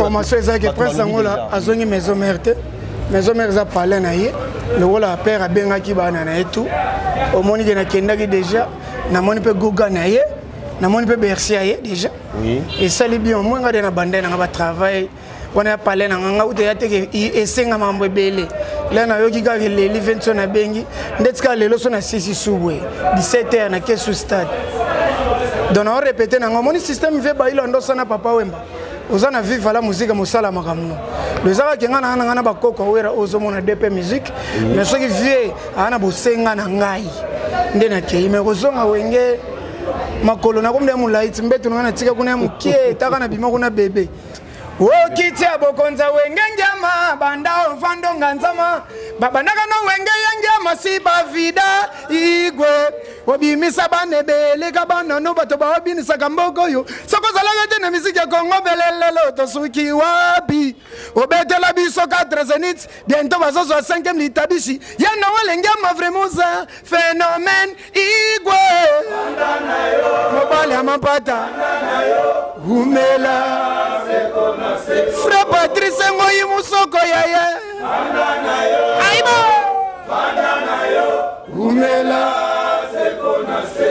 information ezaki prince angola azongi maison mère te maison mère za parler na ye le wala père abengaki bana na etu omoni ke na kendaki déjà na moni pe goga na ye na moni pe bercy ye déjà oui et ça li bien moi ngade na bande na ba travail on a parlé na nga uta ya teke esenga mambo ebele là na yoki ka le livento na bengi ndetika lelo so na sisi subwe 17h na kesu stade donc on répéter na ngomoni système ve ba ilo ndosa na papa wemba ozana viva la musique musala makamno lezaka kenga na ngana ba koko wera ozomona DP musique mais soki vie ana bosenga na ngai ndena ke ime kozonga wenge makolo na komde mulaiti mbeto ngana tika kuna mukie taka na bima kuna bebe okiti abokonza wenge njama banda mfando nganzama babandaka no wenge njama si bavida igwe obimisa banebele kabana no bato ba obinisa kamboko yo sokozala gete na misiki ya Kongo belelelo to suki wapi obetela biso 4 zenit bientôt bazozo 5e litabishi yana wale njama vraiment ça phénomène igwe bandana yo mobali amapata umela Frère Patrice Ngoyi Musoko yaye Aibo Umela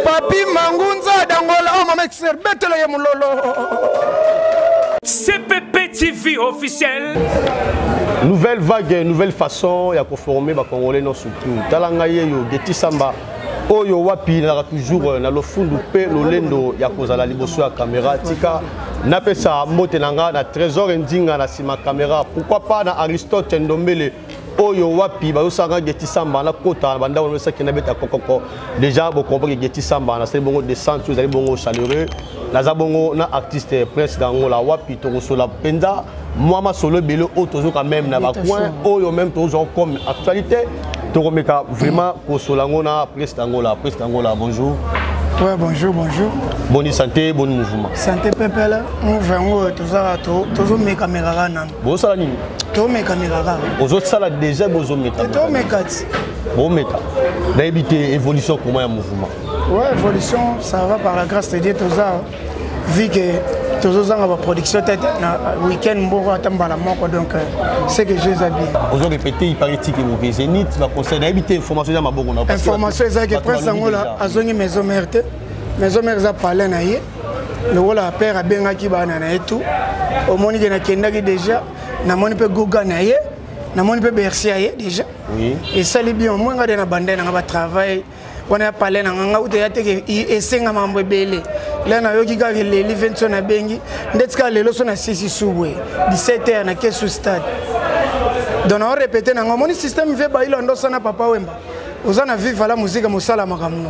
Papi Mangunza Dangola oh mama exerbetele ye mulolo CPP TV officiel. Nouvelle vague, nouvelle façon ya conformer ba Congolais non surtout. Talanga ye yo Geti Samba oyo wapi na toujours na lofundu pe lolendo ya kozala liboso ya caméra tika na pesa mbote nanga na trésor ndinga na sima caméra pourquoi pas na Aristote Ndombele oyo wapi ba osanga Geti Samba na kota banda on saki na beta kokoko déjà bo comprendre Geti Samba na c'est bongo descente vous allez bongo chaleureux na zabongo na artiste prince dangola wapi to sola penda moi ma solo belo otozo quand même na ba coin oyo même toujours comme actualité Toromeka vraiment pour Solangona, Presse d'Angola, bonjour. Ouais, bonjour, bonjour. Bonne santé, bon mouvement. Santé pepele, mouvement toujours mes caméras nan. Bon ça ni. Tous mes caméras. Aux autres ça déjà besoin de mettre. Tous mes quatre. Bon méta. D'habiter évolution comment un mouvement. Ouais, évolution, ça va par la grâce de Dieu tout ça. Vu que tous ans la production tête week-end bon attendre moko donc c'est que je les habille. Vous répété il paraît que vous Zénith va conseiller d'habiter information dans ma bonne information exacte prince angola azongi maison mère te maison mère za parler na ye le wala père abengaki bana na etu omoni ke na kendaki déjà na moni pe goga na ye na moni pe bercy ye déjà oui et ça li bien moi ngade na bande na ba travail on a parlé na nga uta ya teke esenga mambo ebele là na yoki ka le livento na bengi ndetika lelo so na sisi subwe 17h na kesu stade donc on répéter na ngomoni système ve ba ilo ndosa na papa wemba ozana viva la musique musala makamno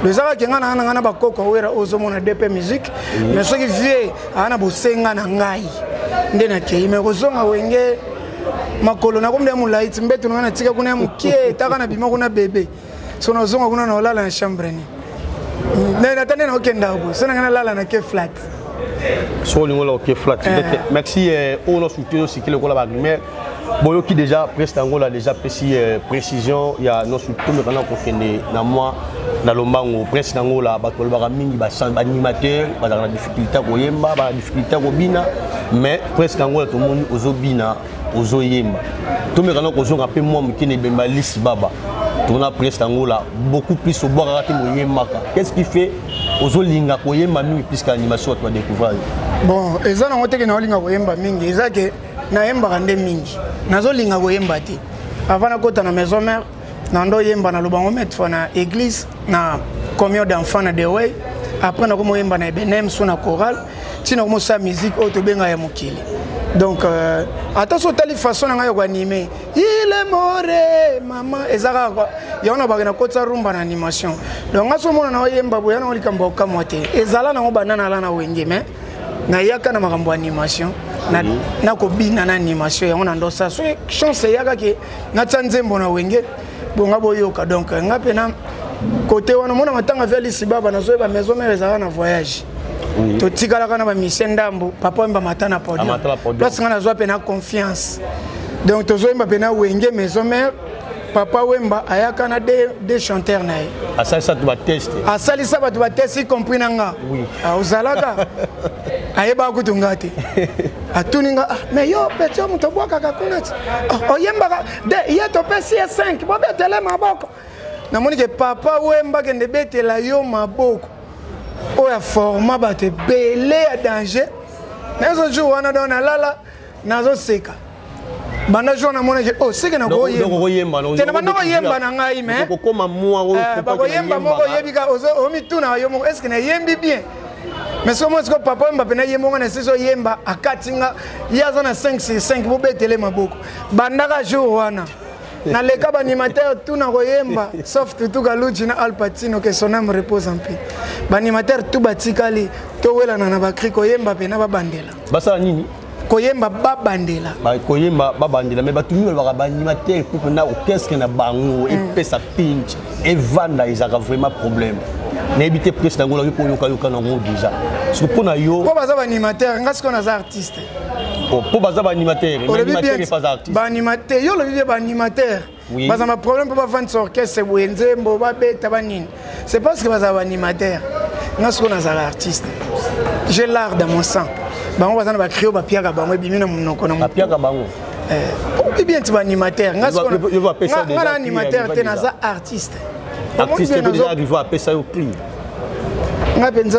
lezaka kenga na ngana ba koko wera ozomona DP musique mais soki vie ana bosenga na ngai ndena ke ime kozonga wenge makolo na komde mulaiti mbeto ngana tika kuna mukie taka na bima kuna bebe sono zonga kuna na olala na chambre ni na natane na okenda bo sona ngana lala na ke flat so lingola ok flat merci on a soutenu aussi que le kola ba mais boyo qui déjà presque angola déjà précision il y a nos soutenu maintenant qu'on fait na moi na lombango presque angola ba tolo ba mingi ba animateur ba na difficulté ko yemba ba difficulté ko bina mais presque angola tout monde ozobina ozoyemba to me kana ko zonga pe moi mukine bemba lisi baba on a presque angola beaucoup plus au bord raté moyemaka qu'est-ce qui fait ozolinga ko yemba mingi puisque animation tu vas découvrir bon ezana ngote ke na olinga ko yemba mingi ezake na yemba kande mingi nazolinga ko yemba te avant na kota na maison mère na ndo yemba na lubango metfo na église na communion d'enfants na de way après na ko yemba na benem suna chorale tina ko sa musique auto benga ya mokili donc attention telle façon na yo animer il est mort maman ezaka yona ba na kota rumba na animation donc ngaso mona na yemba boya na likambo kamote ezala na banana la na wenge mais na yaka na makambo animation na ko bina na animation ya ona ndo sa so chance yaka ke na tsanzembo na wenge bonga boyoka donc ngape na côté wana mona matanga via lisibaba na zo ba maison mère ezala na voyage to tikala kana ba misendambo papa mba matana podium place ngana zo pe na confiance donc to zo mba pe na wenge maison mère Papa Wemba ayaka na des chanteurs na ye. Asalisa tu ba test. Asalisa ba tu ba test y compris nanga. Oui. Ozalaka. Ayeba kutunga te. Atuninga mais yo petit muto boka kakunati. Oyemba de yeto pesi 5 bo betele maboko. Na moni ke Papa Wemba kende betela yo maboko. Oya forma ba te belé à danger. Nazo jour wana dona lala nazo seka. Banda jour na mona ke oh seka na go yemba. Tena banda go yemba na ngai mais. Ko koma moi ba go yemba moko yebika ozo omituna yo moko est-ce que na yembi bien. Mais comment est-ce que Papa Wemba pena yemba na seso yemba akatinga yaza na 5 bo betele maboko. Banda ka jour wana. Na leka ba animateur tout na koyemba sauf tout Galuchi na Al Pacino que son âme repose en paix. Ba animateur tout batikali to wela na ba cri koyemba pena ba bandela. Basa nini? Koyemba ba bandela. Ba koyemba ba bandela mais batumi ba animateur pour na orchestre na bango et pesa pinch et vanda ils ont vraiment problème. Na éviter presque dans ngolo ko yoka na ngo déjà. Parce que pona yo. Po baza ba animateur ngas ko na za artiste. Pour baza ba animateur, mais animateur n'est pas artiste. Ba animateur, yo le vivre ba animateur. Oui. Baza ma problème pour ba vendre son orchestre Wenze mbo ba beta ba nini. C'est parce que baza ba animateur. Ngas ko na za artiste. J'ai l'art dans mon sang. Bango baza na ba créo ba piaka bango bimi na monoko na. Ba piaka bango. Bien tu ba animateur. Ngas ko na animateur te na za artiste. Artiste déjà arrivé à pesa au cri. Nga penza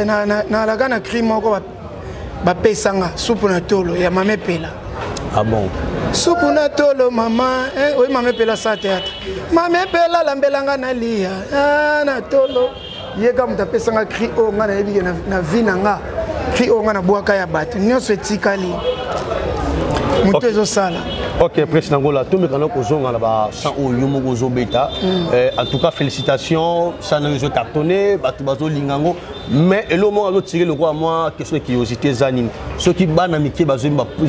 na la gana cri moko ba pesanga soupe na tolo ya mame pela. Ah bon. Soupe na tolo mama oui mame pela sa théâtre. Mame pela lambelanga na lia na tolo. Yeka muta pesanga cri o nga na yebi na vina nga. Cri o nga na boaka ya bato. Nyonso etikali. Muto ezo sala. Ok, président Gola, tout le monde a là-bas, sans au bêta. En tout cas, félicitations, ça nous a cartonné, Batubazo Lingango. Mais le moment où tiré le roi, moi, question de curiosité, Zanine. Ceux qui banent Mickey,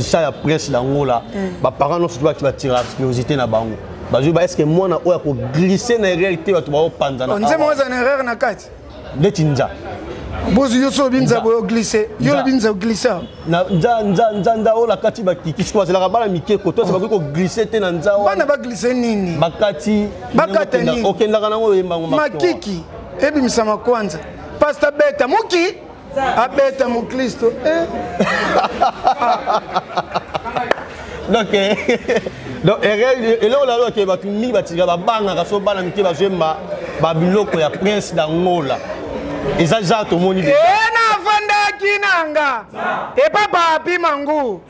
ça la presse d'Angola, les parents n'ont pas tiré la curiosité dans Bango. Est-ce que moi, on a glissé dans la réalité, tu vas prendre. On sait moi, c'est une erreur dans 4. De Tinja. Bozo yoso binza bo glisser. Yo binza glisser. Na nza o la kati ba kiki kwa la bala mike koto ça va ko glisser te na nza o. Bana ba glisser nini? Bakati. Bakata nini? Okenda kana ngo yemba ngo makiki. Ebi misama kwanza. Pastor beta muki. Abeta mu Kristo. Donc et là on a que ba tuni ba tiga ba banga ka so bana mike ba jemba ba biloko ya prince d'Angola. Et ça, j'ai tout le monde. Kinanga e papa api mangu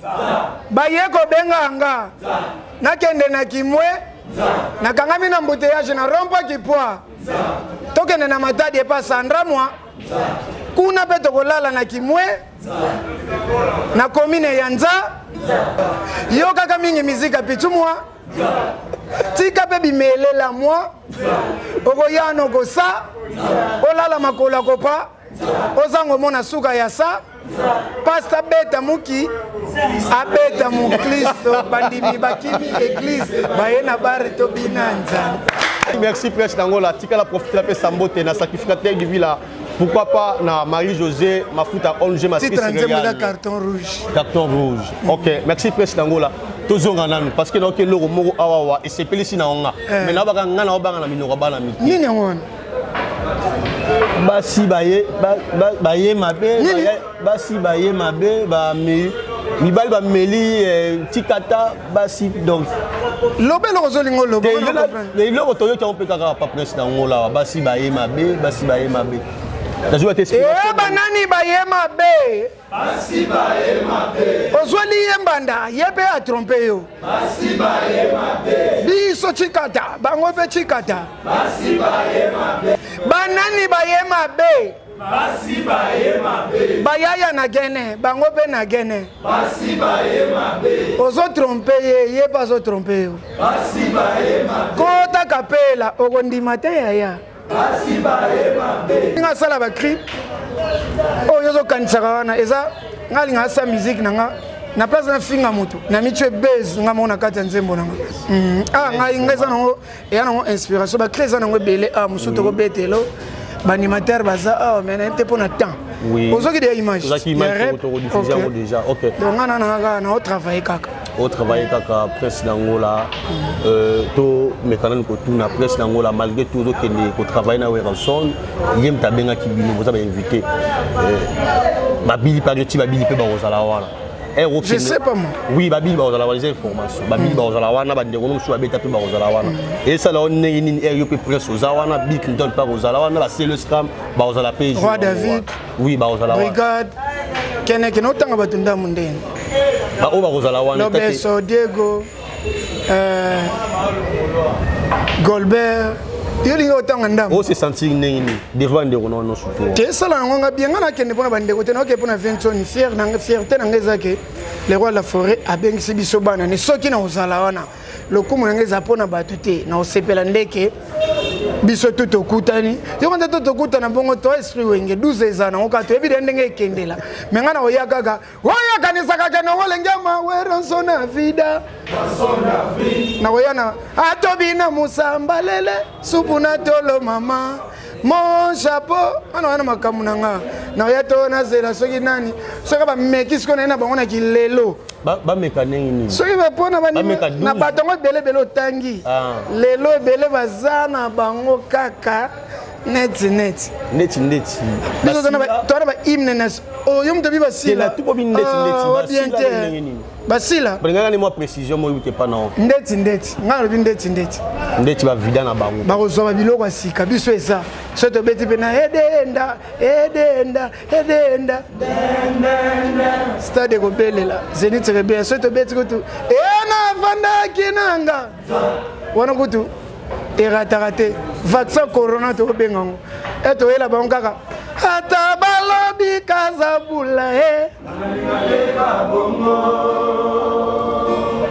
bayeko benganga nakende na kimwe nakangami na mbuteyage na rompa kipwa tokende na matadi epa sandra mwa kuna pe tokolala na kimwe na komine ya nza yo kaka mingi mizika pitu mwa tika pe bimelela mwa okoyano kosa olala makola kopa ozango mona suka ya sa pasta beta muki abeta mu Kristo bandimi bakimi église bayena bare to binanza. Merci presse d'Angola tika la profiter la sambote na sacrificateur du villa. Pourquoi pas na Marie-José Mafuta ONG Matrice Régal. Carton rouge. Carton rouge. OK, merci presse d'Angola. Tozonga nanu parce que donc le moko awawa et c'est pelisi na onga. Mais na baka ngana obanga na minoko bana mi. Nini ngona? Basi baye mabe basi baye mabe ba mibali ba meli tikata basi donc lobelo kozolingo lobo le loko toyo ki on peut kaka pa presse d'Angola basi baye mabe la joie t'explique banani baye mabe basi baye mabe ozwali yembanda yebe a tromper yo basi baye mabe biso chikata bango pe chikata basi baye mabe banani baye mabe basi baye mabe bayaya na gene bango pe na gene basi baye mabe ozo tromper ye pas ozo tromper yo basi baye mabe kota kapela okondima te yaya basi baye mabe nga sala ba cri oh yozo kanisaka wana eza ngali nga sa musique nanga na place na finga moto na mitwe base nga mona kati nzembo nanga ngai ngeza nango ya nango inspiration ba créer nango belé musuto ko betelo ba animateur baza mais na te pona temps ozoki des images déjà OK donc nga na travailler kaka au travail kaka presse d'Angola to mécanicien ko tuna presse d'Angola malgré tout que ne travailler na Weranson yem tabenga ki bino vous avez invité babili par ti babili pe ba ozala wana je sais pas moi oui babili ba ozala wana les informations babili ba ozala wana ba ndeko no so abeta pe ba ozala wana et ça là on est une yo pe presse ozala wana Bill Clinton par ozala wana la c'est le scam ba ozala pe Roi David oui ba ozala wana brigade kene kene otanga batunda mundene ba o ba ozala wana Roberto Diego Golbert yolinga otanga ndam o se sentir nini devant de rono no surtout te sala ngonga bien ngana kende pona bande kote na ke pona 20 fier na fierté na ngeza ke le roi de la forêt a bien biso bana ne soki na ozala wana lokumu na ngeza pona batute na osepela ndeke biso tout okutani yo quand tout okutana bongo to esprit wenge 12 ezana okato ebide ndenge ekendela mengana oyakaga oyakanisa ke no wolengema weronso na vida na oyana atobina musamba lele supu na tolo mama mon chapeau ana wana makamu nanga na oyato na zela soki nani soki ba mekisiko na bango na kilelo ba mécanique ni soki ba pona ba na batongo bele otangi lelo bele bazana bango kaka net biso tona ba hymne na yo mto bi basila tout bobi net basila brenga ni moi précision moi uté pas non ndeti ngalo bi ndeti ba vida na bango ba kozwa biloko asika biso eza so to beti pe na edenda stade ko belela Zenith Rebelle so to beti ko tu ena vanda kinanga wana kutu eratarate vaccin corona to bengango eto ela bango kaka ata balobi kazabula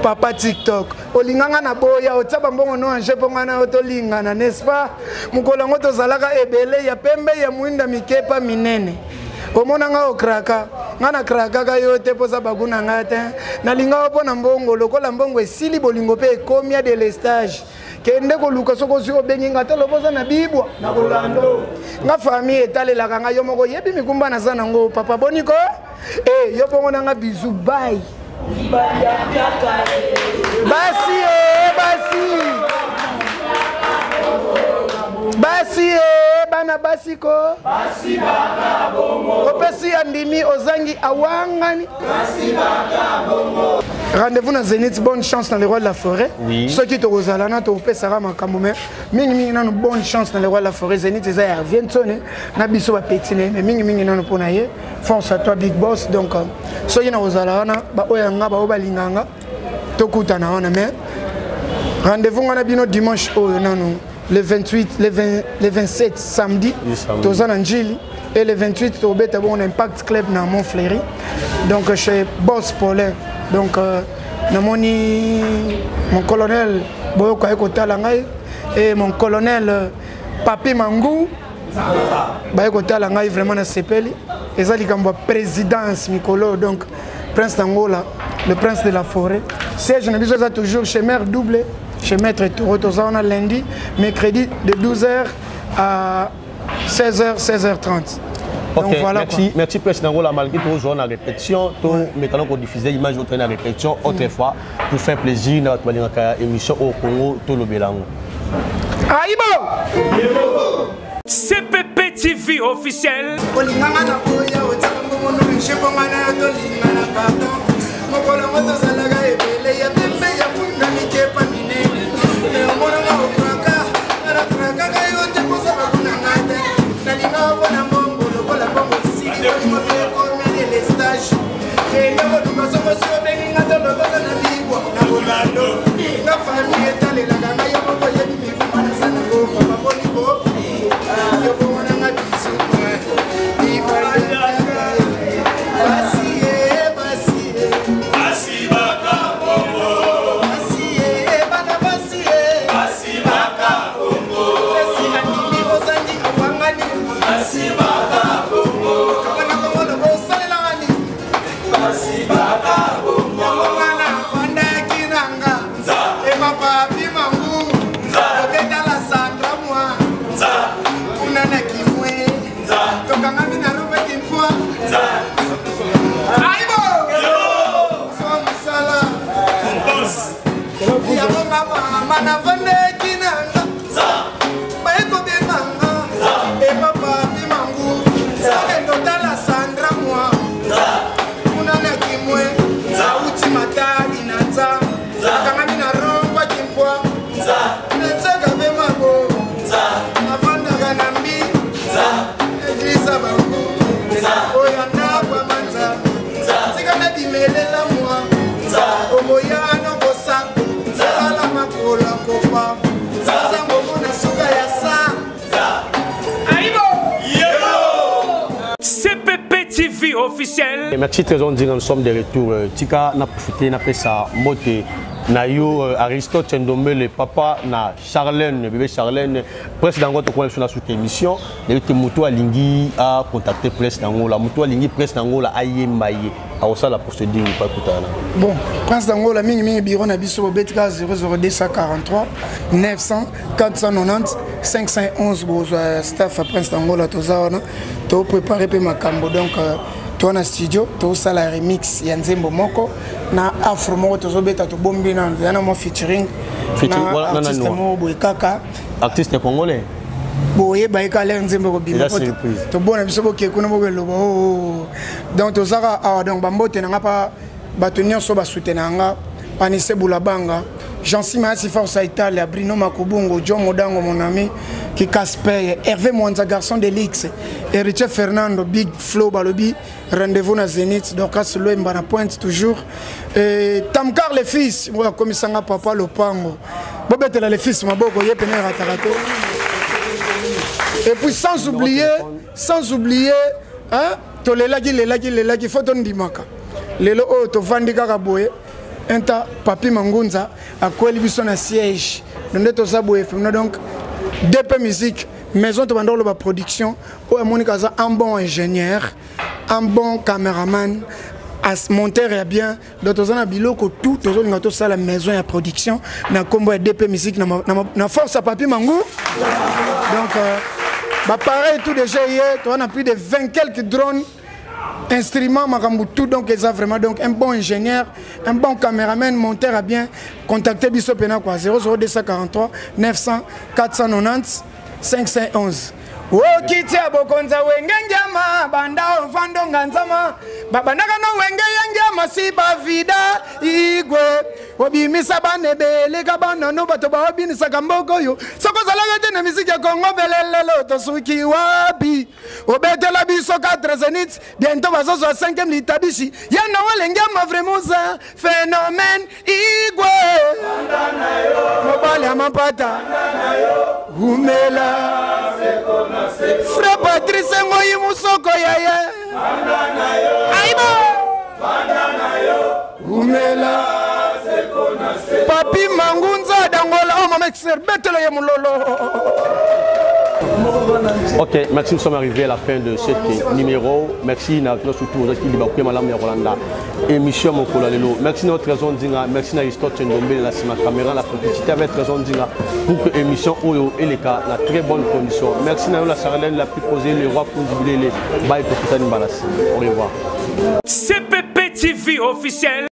papa TikTok olinganga na boya otaba mbongo no anje pongana otolingana n'est-ce pas mukolango to zalaka ebele ya pembe ya muinda mikepa minene komona nga okraka ngana kraka ka yote poza baguna ngate nalinga opona mbongo lokola mbongo esili bolingo pe ekomia de l'estage kende ko luka soko zio bengi ngata loboza na bibwa na kolando nga famille etalelaka nga yo moko yebi mikumba na zana ngo papa boniko yo bongo na nga bizu bye basi bana basiko basi baka bongo opesi andimi ozangi awangani basi baka bongo rendez-vous na Zenith bonne chance dans le roi de la forêt ceux qui te rozalana to opesaka makambo mais mingi nanu bonne chance dans le roi de la forêt Zenith eza ya vientone na biso ba petine mais mingi nanu pona ye force à toi big boss donc ceux qui na rozalana ba oyanga ba obalinganga to kutana wana mais rendez-vous ngana bino dimanche oyo nanu le 28, le 27 samedi, Tozan Anjili, et le 28 au Beta bon Impact Club dans Montfleury. Donc chez Boss Paulin. Donc mon colonel Boyoko Ekotalangai et mon colonel Papi Mangou Bayokotalangai vraiment na Sepeli. Et ça, il y a présidence Mikolo, donc Prince d'Angola, le prince de la forêt. Siège, je besoin toujours chez Mère Doublé. Chez Maître Toro, on a lundi, mercredi de 12h à 16h, 16h30. Ok, donc, voilà, merci Président Angola, malgré tout, on a répétition, tout, mais quand on diffuse l'image, on a répétition, autrefois, pour faire plaisir, dans notre émission au Congo, tout le Bélango. CPP TV officiel. Basi baka mana vande kinanga baeko bemanga e papa bimangu endo tala Sandra moi unana kimwe uti matadi na nza kanga mina romba kimpwa netsaka bemabo navanda kanambi eglisa bangu oya nakwa manza tikana dimelela moi omoyano kosa ala makola kopa zango mona suka ya sa aibo CPP TV officiel. Merci Trésor Ndinga, nous sommes de retour. Tika na profité na pesa mote na yo Aristote Ndomele papa na Charlène bébé Charlène presse dans votre coin sur la émission de te moto alingi a contacter presse d'Angola moto alingi presse d'Angola ayembaye a osa la procédure pas kutana. Bon presse d'Angola mingi bureau na biso betka 00243 900 490 511 bo staff presse d'Angola tozaona to préparer pe makambo donc toi na studio to sala remix ya Nzembo moko na afro moko to zobeta to bombi na yana mo featuring na artiste mo boy kaka artiste congolais boye baika le Nzembo ko bima to bona biso boke kuna mo lobo donc to saka donc bambote na ngapa batonio so ba soutenanga Anise Boulabanga Jean-Simon Force Italia Bruno Makubungo John Modango mon ami qui Casper Hervé Mwanza garçon de l'X Héritier Fernando Big Flow Balobi rendez-vous na Zénith donc à Solo Mbana pointe toujours et Tamkar les fils moi comme sanga papa Lopango bobetela les fils maboko yepene ratarato et puis sans oublier hein to lelaki photo ndimaka lelo o to vandika kaboye Enta Papi Mangunza a quoi biso na siège donc DP Musique maison de bandolo ba production o Monica za un bon ingénieur un bon caméraman as monter et bien donc tozana biloko tout tozolinga to sala maison ya production na kombo ya DP Musique na force à Papi Mangu donc bah pareil tout déjà hier on a plus de 20 quelques drones instruments Makambutu donc ils ont vraiment donc un bon ingénieur un bon caméraman monteur à bien contacter biso pena quoi 00243 900 490 511 Okiti abokonza wenge njama banda ofando nganzama babandaka no wenge njama si bavida igwe obimisa banebele kabana no bato ba obinisa kamboko yo sokozala gete na misiki ya Kongo belelelo to suki wapi obetela biso 4 Zenith bientôt bazozo 5e litabishi yana wale njama vraiment ça phénomène igwe bandana yo mobali amapata umela Frère Patrice Ngoyi Musoko yaya Aibo Umela Papi Mangunza Dangola Oh mama betelo ye mulolo. Ok, merci, nous sommes arrivés à la fin de ce numéro. Merci surtout aux qui libéré Madame Rolanda. Émission mon Lelo. Merci notre raison d'Inga, merci Aristote Ndombe la caméra, la complicité avec raison d'Inga pour que l'émission Oyo et les cas dans très bonnes conditions. Merci la Charlène la plus posée, le roi pour jubiler les bails pour Kitani Balassi. Au revoir. CPP TV officiel.